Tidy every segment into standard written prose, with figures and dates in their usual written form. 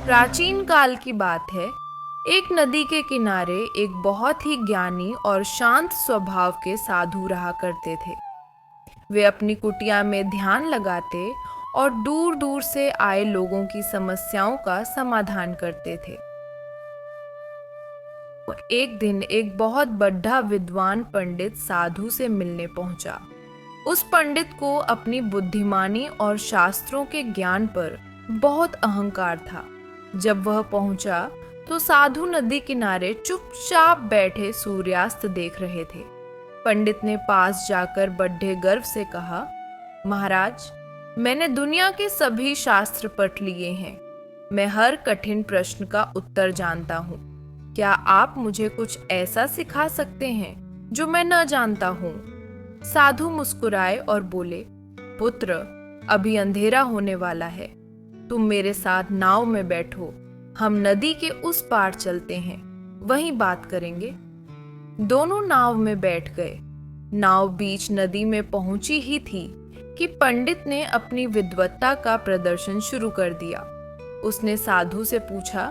प्राचीन काल की बात है। एक नदी के किनारे एक बहुत ही ज्ञानी और शांत स्वभाव के साधु रहा करते थे। वे अपनी कुटिया में ध्यान लगाते और दूर दूर से आए लोगों की समस्याओं का समाधान करते थे। एक दिन एक बहुत बड़ा विद्वान पंडित साधु से मिलने पहुंचा। उस पंडित को अपनी बुद्धिमानी और शास्त्रों के ज्ञान पर बहुत अहंकार था। जब वह पहुंचा तो साधु नदी किनारे चुपचाप बैठे सूर्यास्त देख रहे थे। पंडित ने पास जाकर बड़े गर्व से कहा, महाराज, मैंने दुनिया के सभी शास्त्र पढ़ लिए हैं। मैं हर कठिन प्रश्न का उत्तर जानता हूँ। क्या आप मुझे कुछ ऐसा सिखा सकते हैं जो मैं न जानता हूँ? साधु मुस्कुराए और बोले, पुत्र, अभी अंधेरा होने वाला है। तुम मेरे साथ नाव में बैठो। हम नदी के उस पार चलते हैं, वहीं बात करेंगे। दोनों नाव में बैठ गए। नाव बीच नदी में पहुंची ही थी कि पंडित ने अपनी विद्वत्ता का प्रदर्शन शुरू कर दिया। उसने साधु से पूछा,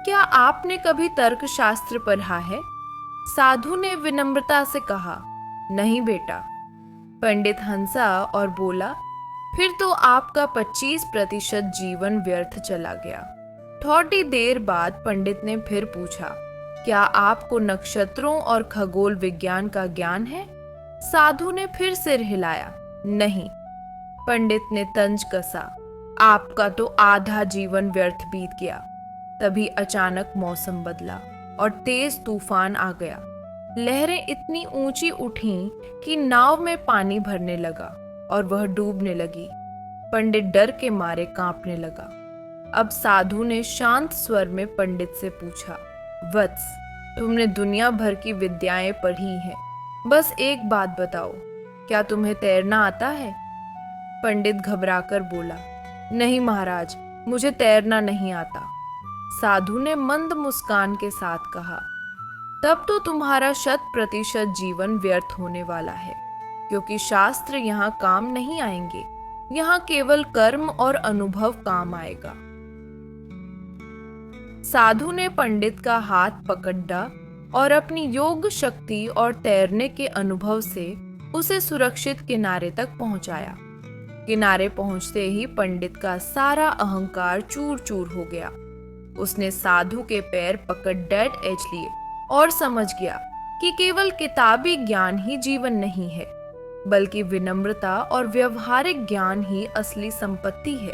क्या आपने कभी तर्कशास्त्र पढ़ा है? साधु ने विनम्रता से कहा, नहीं बेटा। पंडित हंसा और बोला, फिर तो आपका 25% जीवन व्यर्थ चला गया। थोड़ी देर बाद पंडित ने फिर पूछा, क्या आपको नक्षत्रों और खगोल विज्ञान का ज्ञान है? साधु ने फिर सिर हिलाया, नहीं। पंडित ने तंज कसा, आपका तो आधा जीवन व्यर्थ बीत गया। तभी अचानक मौसम बदला और तेज तूफान आ गया। लहरें इतनी ऊंची उठीं कि नाव में पानी भरने लगा और वह डूबने लगी। पंडित डर के मारे कांपने लगा। अब साधु ने शांत स्वर में पंडित से पूछा, वत्स, तुमने दुनिया भर की विद्याएं पढ़ी हैं, बस एक बात बताओ, क्या तुम्हें तैरना आता है? पंडित घबराकर बोला, नहीं महाराज, मुझे तैरना नहीं आता। साधु ने मंद मुस्कान के साथ कहा, तब तो तुम्हारा 100% जीवन व्यर्थ होने वाला है, क्योंकि शास्त्र यहाँ काम नहीं आएंगे। यहाँ केवल कर्म और अनुभव काम आएगा। साधु ने पंडित का हाथ पकड़ा और अपनी योग शक्ति और तैरने के अनुभव से उसे सुरक्षित किनारे तक पहुंचाया। किनारे पहुंचते ही पंडित का सारा अहंकार चूर चूर हो गया। उसने साधु के पैर पकड़ डेड एज लिए और समझ गया कि केवल किताबी ज्ञान ही जीवन नहीं है, बल्कि विनम्रता और व्यवहारिक ज्ञान ही असली संपत्ति है।